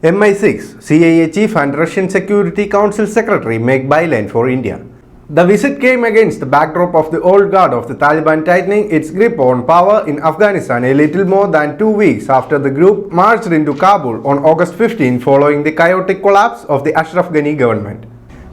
MI6, CIA chief and Russian Security Council secretary make byline for India. The visit came against the backdrop of the old guard of the Taliban tightening its grip on power in Afghanistan a little more than 2 weeks after the group marched into Kabul on August 15 following the chaotic collapse of the Ashraf Ghani government.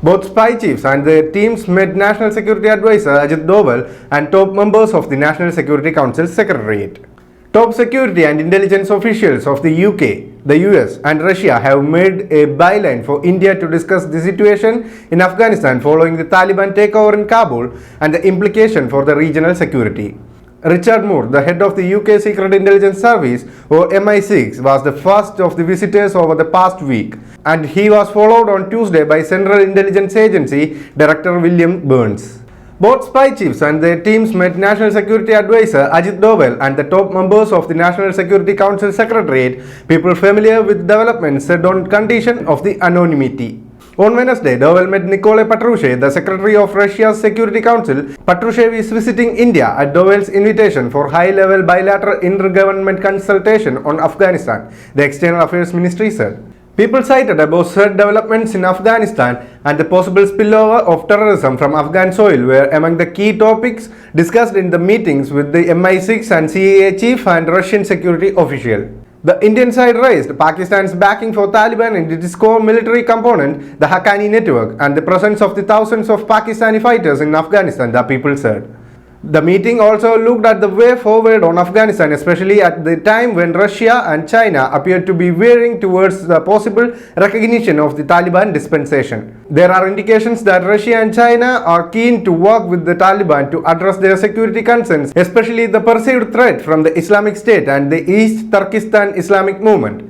Both spy chiefs and their teams met National Security Advisor Ajit Doval and top members of the National Security Council Secretariat. Top security and intelligence officials of the UK, the US and Russia have made a byline for India to discuss the situation in Afghanistan following the Taliban takeover in Kabul and the implication for the regional security. Richard Moore, the head of the UK Secret Intelligence Service or MI6, was the first of the visitors over the past week, and he was followed on Tuesday by Central Intelligence Agency Director William Burns. Both spy chiefs and their teams met National Security Advisor Ajit Doval and the top members of the National Security Council Secretariat, people familiar with developments said on condition of the anonymity. On Wednesday, Doval met Nikolai Patrushev, the Secretary of Russia's Security Council. Patrushev is visiting India at Doval's invitation for high-level bilateral intergovernment consultation on Afghanistan, the External Affairs Ministry said. People cited about said developments in Afghanistan and the possible spillover of terrorism from Afghan soil were among the key topics discussed in the meetings with the MI6 and CIA chief and Russian security official. The Indian side raised Pakistan's backing for Taliban and its core military component, the Haqqani network, and the presence of the thousands of Pakistani fighters in Afghanistan, the people said. The meeting also looked at the way forward on Afghanistan, especially at the time when Russia and China appeared to be veering towards the possible recognition of the Taliban dispensation. There are indications that Russia and China are keen to work with the Taliban to address their security concerns, especially the perceived threat from the Islamic State and the East Turkestan Islamic movement.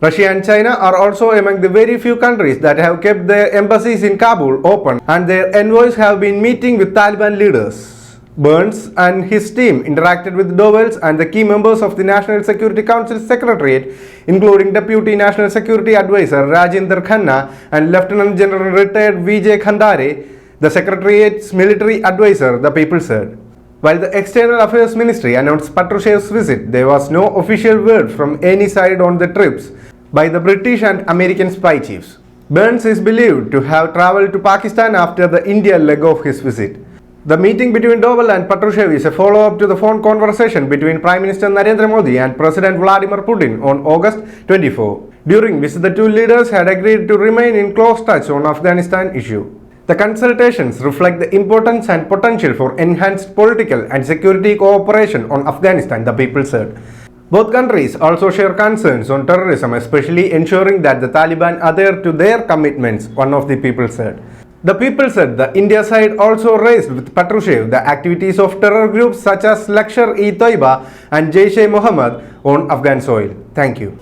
Russia and China are also among the very few countries that have kept their embassies in Kabul open, and their envoys have been meeting with Taliban leaders. Burns and his team interacted with Doval's and the key members of the National Security Council Secretariat, including Deputy National Security Advisor Rajinder Khanna and Lieutenant General retired Vijay Khandare, the Secretariat's military advisor, the people said. While the External Affairs Ministry announced Patrushev's visit, there was no official word from any side on the trips by the British and American spy chiefs. Burns is believed to have travelled to Pakistan after the India leg of his visit. The meeting between Doval and Patrushev is a follow-up to the phone conversation between Prime Minister Narendra Modi and President Vladimir Putin on August 24, during which the two leaders had agreed to remain in close touch on Afghanistan issue. The consultations reflect the importance and potential for enhanced political and security cooperation on Afghanistan, the people said. Both countries also share concerns on terrorism, especially ensuring that the Taliban adhere to their commitments, one of the people said. The people said the India side also raised with Patrushev the activities of terror groups such as Lashkar-e-Taiba and Jaish-e-Mohammed on Afghan soil. Thank you.